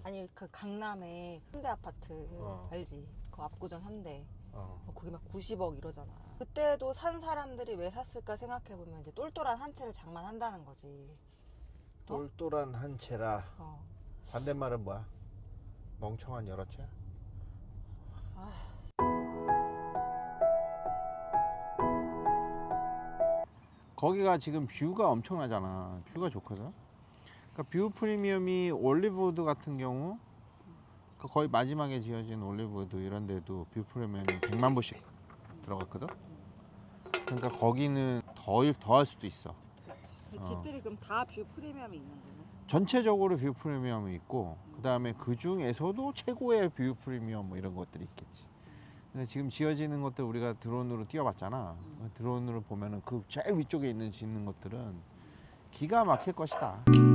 아니 그 강남에 현대 아파트 알지? 그 압구정 현대 거기 막 90억 이러잖아. 그때도 산 사람들이 왜 샀을까 생각해보면 이제 똘똘한 한 채를 장만한다는 거지. 똘똘한 한 채라. 반대말은 뭐야? 멍청한 여러 채? 거기가 지금 뷰가 엄청나잖아. 뷰가 좋거든. 그러니까 뷰 프리미엄이 올리브우드 같은 경우 거의 마지막에 지어진 올리브우드 이런 데도 뷰 프리미엄이 100만 불씩 들어갔거든. 그러니까 거기는 더 할 수도 있어. 집들이 그럼 다 뷰 프리미엄이 있는 거네? 전체적으로 뷰 프리미엄이 있고 그 다음에 그 중에서도 최고의 뷰 프리미엄 뭐 이런 것들이 있겠지. 근데 지금 지어지는 것들 우리가 드론으로 띄워봤잖아. 드론으로 보면은 그 제일 위쪽에 있는 짓는 것들은 기가 막힐 것이다. 근데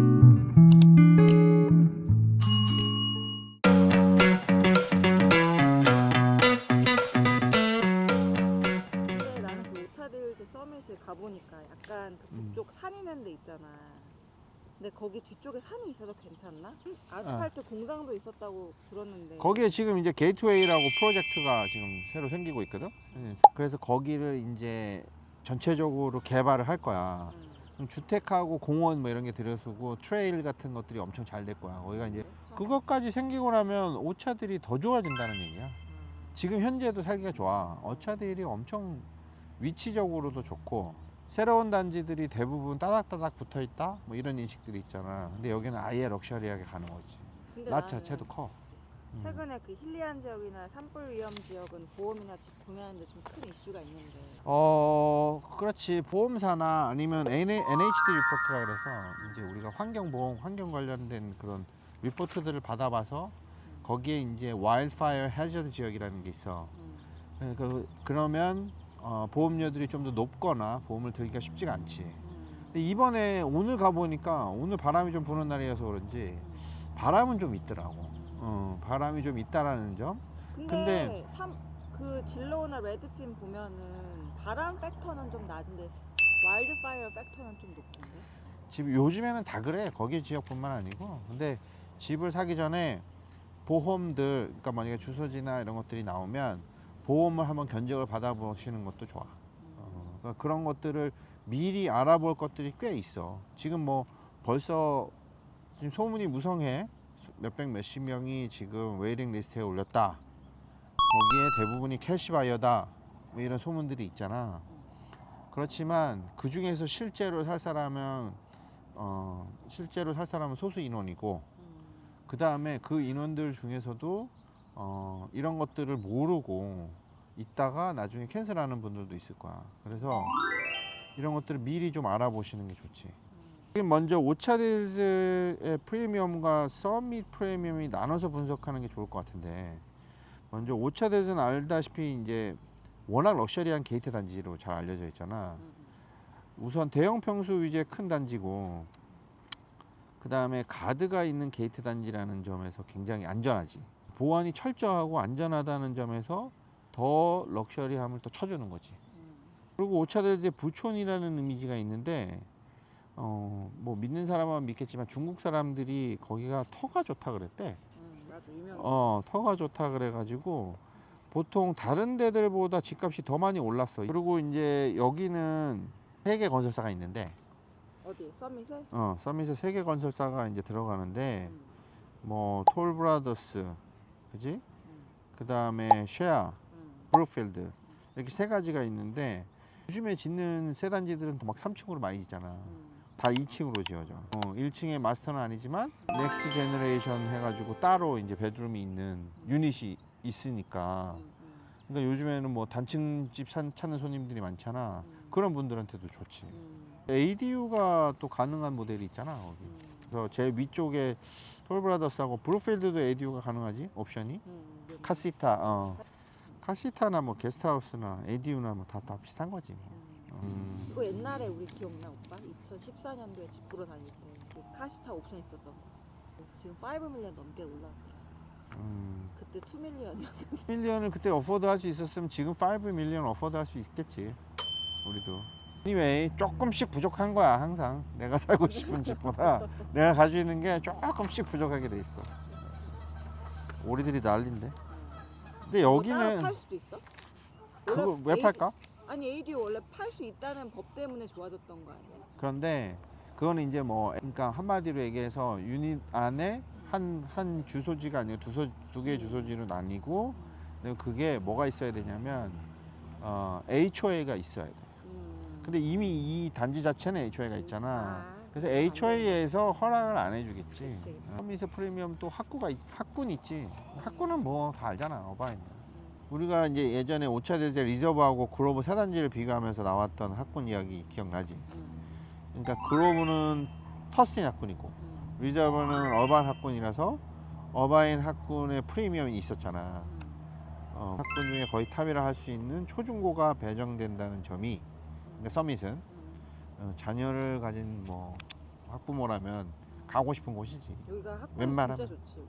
나는 그 오차들즈 서밋을 가보니까 약간 그 북쪽 산 있는 데 있잖아. 근데 거기 뒤쪽에 산이 있어서 괜찮나? 아스팔트 공장도 있었다고 들었는데. 거기에 지금 이제 게이트웨이라고 프로젝트가 지금 새로 생기고 있거든. 그래서 거기를 이제 전체적으로 개발을 할 거야. 그럼 주택하고 공원 뭐 이런 게 들여서고 트레일 같은 것들이 엄청 잘 될 거야. 거기가 이제 그것까지 생기고 나면 오차들이 더 좋아진다는 얘기야. 지금 현재도 살기가 좋아. 오차들이 엄청 위치적으로도 좋고 새로운 단지들이 대부분 따닥따닥 붙어 있다 뭐 이런 인식들이 있잖아. 근데 여기는 아예 럭셔리하게 가는 거지. 라 자체도 커. 최근에 그 힐리안 지역이나 산불 위험 지역은 보험이나 집 구매하는데 좀 큰 이슈가 있는데. 그렇지. 보험사나 아니면 NHD 리포트라 그래서 이제 우리가 환경보험, 환경 관련된 그런 리포트들을 받아봐서 거기에 이제 와일드파이어 해저드 지역이라는 게 있어. 그러면 보험료들이 좀 더 높거나 보험을 들기가 쉽지가 않지. 근데 이번에 오늘 가보니까 오늘 바람이 좀 부는 날이어서 그런지 바람은 좀 있더라고. 바람이 좀 있다라는 점. 근데 그 진로우나 레드핀 보면은 바람 팩터는 좀 낮은데 와일드파이어 팩터는 좀 높은데? 집 요즘에는 다 그래. 거기 지역뿐만 아니고. 근데 집을 사기 전에 보험들, 그러니까 만약에 주소지나 이런 것들이 나오면 보험을 한번 견적을 받아보시는 것도 좋아. 그러니까 그런 것들을 미리 알아볼 것들이 꽤 있어. 지금 뭐 벌써 지금 소문이 무성해. 몇백 몇십 명이 지금 웨이팅 리스트에 올렸다. 거기에 대부분이 캐시바이어다. 뭐 이런 소문들이 있잖아. 그렇지만 그 중에서 실제로 살 사람은 소수 인원이고, 그 다음에 그 인원들 중에서도 이런 것들을 모르고 있다가 나중에 캔슬하는 분들도 있을 거야. 그래서 이런 것들을 미리 좀 알아보시는 게 좋지. 먼저 오차딜즈의 프리미엄과 서밋 프리미엄이 나눠서 분석하는 게 좋을 것 같은데, 먼저 오차딜즈는 알다시피 이제 워낙 럭셔리한 게이트 단지로 잘 알려져 있잖아. 우선 대형 평수 위주의 큰 단지고, 그 다음에 가드가 있는 게이트 단지라는 점에서 굉장히 안전하지. 보안이 철저하고 안전하다는 점에서 더 럭셔리함을 또 쳐주는 거지. 그리고 오차딜즈의 부촌이라는 이미지가 있는데, 뭐 믿는 사람은 믿겠지만 중국 사람들이 거기가 터가 좋다 그랬대. 맞아, 유명해. 터가 좋다 그래가지고 보통 다른 데들보다 집값이 더 많이 올랐어. 그리고 이제 여기는 3개 건설사가 있는데, 어디? 서밋에? 서밋에 3개 건설사가 이제 들어가는데, 뭐 톨브라더스, 그지? 그 다음에 쉐아, 브루필드, 이렇게 3가지가 있는데, 요즘에 짓는 새 단지들은 또 막 3층으로 많이 짓잖아. 다 2층으로 지어져. 1층에 마스터는 아니지만 넥스트 제너레이션 해가지고 따로 이제 베드룸이 있는 유닛이 있으니까. 그러니까 요즘에는 뭐 단층 집 찾는 손님들이 많잖아. 그런 분들한테도 좋지. ADU가 또 가능한 모델이 있잖아. 거기. 그래서 제일 위쪽에 톨브라더스하고 브루필드도 ADU가 가능하지, 옵션이. 카시타, 카시타나 뭐 게스트하우스나 ADU나 뭐 다 비슷한 거지. 이거 옛날에 우리 기억나 오빠? 2014년도에 집 보러 다닐 때 카시타 옵션 있었던 거. 지금 5밀리언 넘게 올라왔더라. 그때 2밀리언이었는데. 2밀리언을 그때 어포드 할 수 있었으면 지금 5밀리언 어포드 할 수 있겠지. 우리도. anyway, 조금씩 부족한 거야. 항상 내가 살고 싶은 집보다 내가 가지고 있는 게 조금씩 부족하게 돼 있어. 오리들이 난린데. 근데 따로 여기는 팔 수도 있어? 그거 원래 왜 팔까? 아니 ADO 원래 팔 수 있다는 법 때문에 좋아졌던 거 아니야? 그런데 그거는 이제 뭐 그러니까 한마디로 얘기해서 유닛 안에 한 주소지가 아니고 두 개의 주소지로 나뉘고 근데 그게 뭐가 있어야 되냐면 HOA가 있어야 돼. 근데 이미 이 단지 자체는 HOA가 있잖아. 그래서 HOA에서 허락을 안 해주겠지. 그치. 서밋의 프리미엄 또 학군 있지. 학군은 뭐 다 알잖아. 어바인. 우리가 이제 예전에 오차델제 리저브하고 그로브 세 단지를 비교하면서 나왔던 학군 이야기 기억나지? 그러니까 그로브는 터스틴 학군이고 리저브는 어반 학군이라서 어바인 학군의 프리미엄이 있었잖아. 학군 중에 거의 탑이라 할 수 있는 초중고가 배정된다는 점이 그러니까 서밋은 자녀를 가진 뭐 학부모라면 가고 싶은 곳이지. 여기가 학군 웬만하면. 진짜 좋지.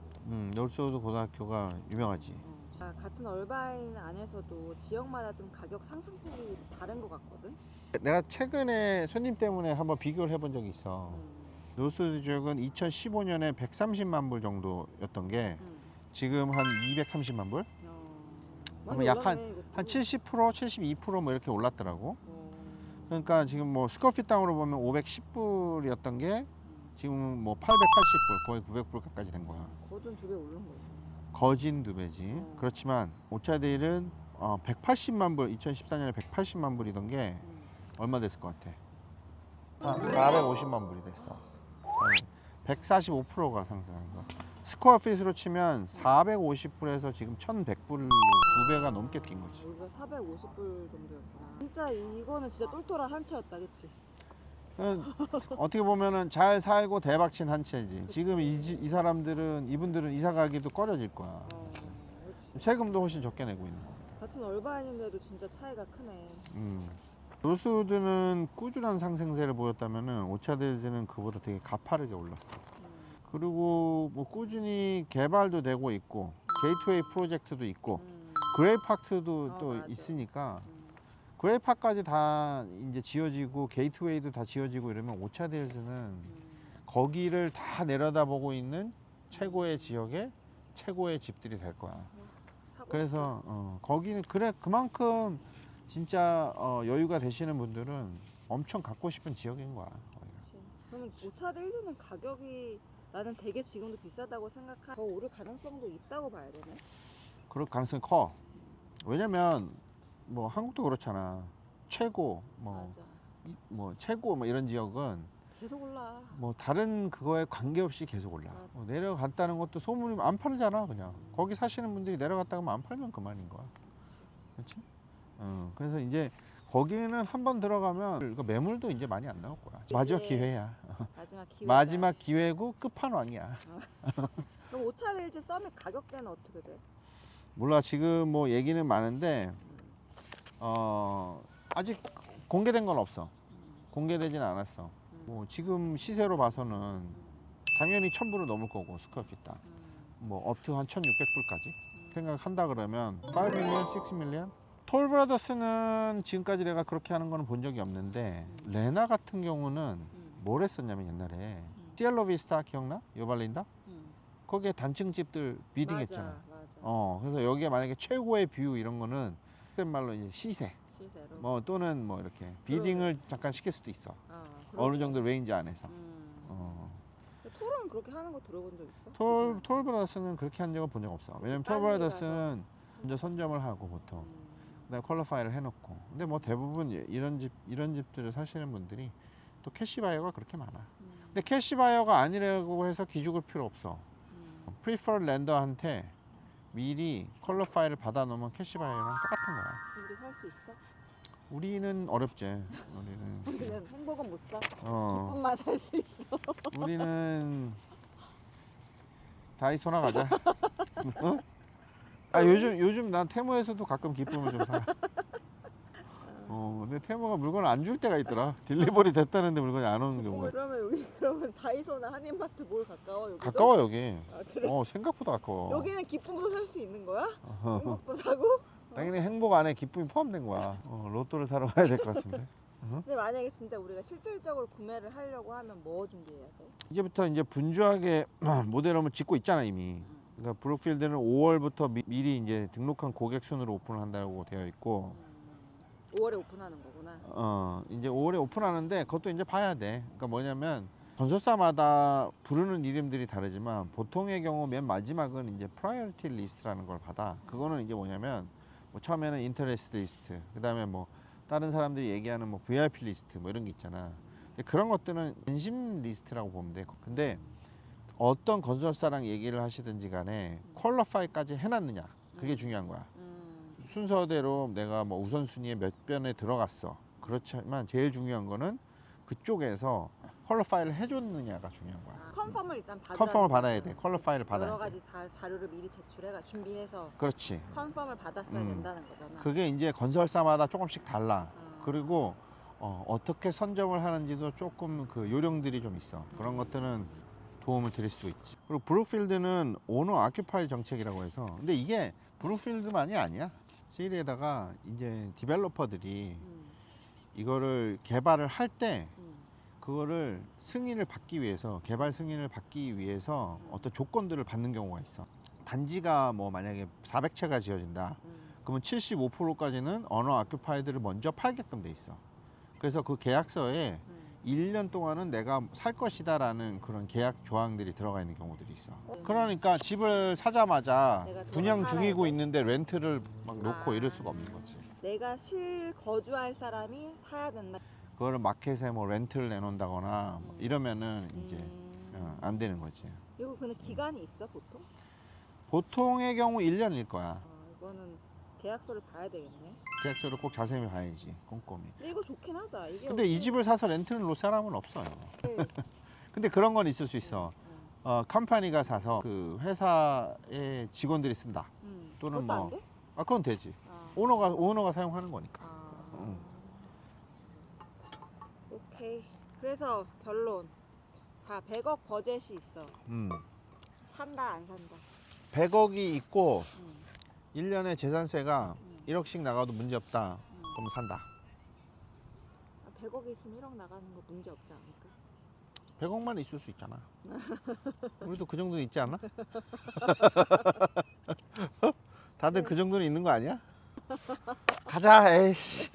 놀소드 고등학교가 유명하지. 같은 얼바인 안에서도 지역마다 좀 가격 상승폭이 다른 것 같거든. 내가 최근에 손님 때문에 한번 비교를 해본 적이 있어. 놀소드 지역은 2015년에 130만 불 정도였던 게 지금 한 230만 불? 그러면 약 한 70%, 72%뭐 이렇게 올랐더라고. 그러니까 지금 뭐 스쿼피당으로 보면 510불이었던 게 지금 뭐 880불, 거의 900불 가까이 된 거야. 거진 2배 오른 거지. 거진 2배지. 그렇지만 오차데일은 180만 불, 2014년에 180만 불이던 게 얼마 됐을 것 같아? 한 450만 불이 됐어. 145%가 상승한 거. 스퀘어핏으로 치면 450불에서 지금 1100불로 2배가 넘게 뛴 거지. 여기가 450불 정도였구나. 진짜 이거는 진짜 똘똘한 한 채였다, 그치? 어떻게 보면은 잘 살고 대박친 한 채지. 지금 이 사람들은 이분들은 이사 가기도 꺼려질 거야. 그치. 세금도 훨씬 적게 내고 있는 거. 같은 얼바인인데도 진짜 차이가 크네. 놀소드는 꾸준한 상승세를 보였다면은 오차델즈는 그보다 되게 가파르게 올랐어. 그리고 뭐 꾸준히 개발도 되고 있고 게이트웨이 프로젝트도 있고 그레이파크도 또 맞아. 있으니까 그레이파크까지 다 이제 지어지고 게이트웨이도 다 지어지고 이러면 오차델즈는 거기를 다 내려다보고 있는 최고의 지역에 최고의 집들이 될 거야. 그래서 거기는 그래 그만큼 진짜 여유가 되시는 분들은 엄청 갖고 싶은 지역인 거야. 그러면 오차델즈는 가격이 나는 되게 지금도 비싸다고 생각하. 더 오를 가능성도 있다고 봐야 되네. 그럴 가능성이 커. 왜냐면 뭐 한국도 그렇잖아. 최고 뭐 최고 뭐 이런 지역은 계속 올라. 뭐 다른 그거에 관계없이 계속 올라. 내려갔다는 것도 소문이 안 팔잖아 그냥. 거기 사시는 분들이 내려갔다가 안 팔면 그만인 거야. 그렇지? 그래서 이제 거기는 한번 들어가면 매물도 이제 많이 안 나올 거야. 마지막 기회야. 마지막 기회고 끝판왕이야. 그럼 오차델즈 서밋 가격대는 어떻게 돼? 몰라 지금 뭐 얘기는 많은데 아직 공개된 건 없어. 공개되진 않았어. 뭐 지금 시세로 봐서는 당연히 1000불은 넘을 거고 스퀘어핏당 뭐 업투 한 1600불까지 생각한다 그러면 5 밀리언, 6 밀리언? 톨브라더스는 지금까지 내가 그렇게 하는 거는 본 적이 없는데 레나 같은 경우는 뭘 했었냐면 옛날에 시엘로비스타 기억나? 요발린다? 거기에 단층 집들 비딩 했잖아. 맞아. 그래서 여기에 만약에 최고의 뷰 이런 거는 그때 말로 이제 시세로 뭐 또는 뭐 이렇게 비딩을 잠깐 시킬 수도 있어. 어느 정도 레인지 안에서. 톨은 그렇게 하는 거 들어본 적 있어? 톨브라더스는 그렇게 한 적은 본 적 없어. 왜냐면 톨브라더스는 먼저 선점을 하고 보통 그다음에 퀄리파이를 해놓고. 근데 뭐 대부분 이런 집들을 사시는 분들이 또 캐시바이어가 그렇게 많아. 근데 캐시바이어가 아니라고 해서 기죽을 필요 없어. 프리퍼드 랜더한테 미리 퀄리파이를 받아 놓으면 캐시바이어랑 똑같은 거야. 우리 살 수 있어? 우리는 어렵지. 우리는 행복은 못 사. 어. 기쁨만 살 수 있어. 우리는 다이소나 가자. 어? 요즘 난 테무에서도 가끔 기쁨을 좀 사. 근데 테무가 물건을 안 줄 때가 있더라. 딜리버리 됐다는데 물건이 안 오는 경우가. 그러면 다이소나 한인마트 뭘 가까워? 여기도? 가까워 여기. 그래? 생각보다 가까워. 여기는 기쁨도 살 수 있는 거야? 행복도 사고? 당연히 행복 안에 기쁨이 포함된 거야. 로또를 사러 가야 될 것 같은데. 근데 만약에 진짜 우리가 실질적으로 구매를 하려고 하면 뭐 준비해야 돼? 이제부터 이제 분주하게 모델홈을 짓고 있잖아 이미. 그러니까 브룩필드는 5월부터 미리 이제 등록한 고객 순으로 오픈을 한다고 되어 있고 5월에 오픈하는 거구나. 이제 5월에 오픈하는데 그것도 이제 봐야 돼. 그러니까 뭐냐면 건설사마다 부르는 이름들이 다르지만 보통의 경우 맨 마지막은 이제 프라이어리티 리스트라는 걸 받아. 그거는 이제 뭐냐면 뭐 처음에는 인터레스트 리스트, 그다음에 뭐 다른 사람들이 얘기하는 뭐 VIP 리스트 뭐 이런 게 있잖아. 근데 그런 것들은 관심 리스트라고 보면 돼. 근데 어떤 건설사랑 얘기를 하시든지 간에 퀄리파이까지 해놨느냐, 그게 중요한 거야. 순서대로 내가 뭐 우선순위에 몇 변에 들어갔어. 그렇지만 제일 중요한 거는 그쪽에서 퀄리파이를 해줬느냐가 중요한 거야. 컨펌을 일단 받아야 컨펌을 받아야 돼. 퀄리파이를 받아야 여러 돼. 가지 자료를 미리 제출해가 준비해서 그렇지. 컨펌을 받았어야 된다는 거잖아. 그게 이제 건설사마다 조금씩 달라. 어. 그리고 어떻게 선점을 하는지도 조금 그 요령들이 좀 있어. 그런 것들은 도움을 드릴 수 있지. 그리고 브룩필드는 오너 아큐파이 정책이라고 해서, 근데 이게 브룩필드만이 아니야. 세일에다가 이제 디벨로퍼들이 이거를 개발을 할 때 그거를 승인을 받기 위해서, 개발 승인을 받기 위해서 어떤 조건들을 받는 경우가 있어. 단지가 뭐 만약에 400채가 지어진다. 그러면 75%까지는 언어 아큐파이드를 먼저 팔게끔 돼 있어. 그래서 그 계약서에 1년 동안은 내가 살 것이다 라는 그런 계약 조항들이 들어가 있는 경우들이 있어. 그러니까 집을 사자마자 내가 분양 살아야 중이고 돼? 있는데 렌트를 막 놓고 이럴 수가 없는 거지. 내가 거주할 사람이 사야 된다. 그거를 마켓에 뭐 렌트를 내놓는다거나 뭐 이러면은 이제 안 되는 거지. 이거 근데 기간이 있어 보통? 보통의 경우 1년일 거야. 이거는 계약서를 봐야 되겠네. 계약서를 꼭 자세히 봐야지, 꼼꼼히. 근데 이거 좋긴 하다. 이게 근데 이 집을 사서 렌트를 놓을 사람은 없어요. 어떻게- 근데 그런 건 있을 수 있어. 컴퍼니가 사서 그 회사의 직원들이 쓴다. 또는 그것도 뭐 안 돼? 그건 되지. 아. 오너가 사용하는 거니까. 아. 오케이. 그래서 결론. 자, 100억 버젯이 있어. 산다 안 산다. 100억이 있고 음. 1년에 재산세가 1억씩 나가도 문제 없다. 그럼 산다. 100억이 있으면 1억 나가는 거 문제 없지 않을까? 100억만 있을 수 있잖아. 우리도 그 정도는 있지 않나? 다들 네. 그 정도는 있는 거 아니야? 가자, 에이씨.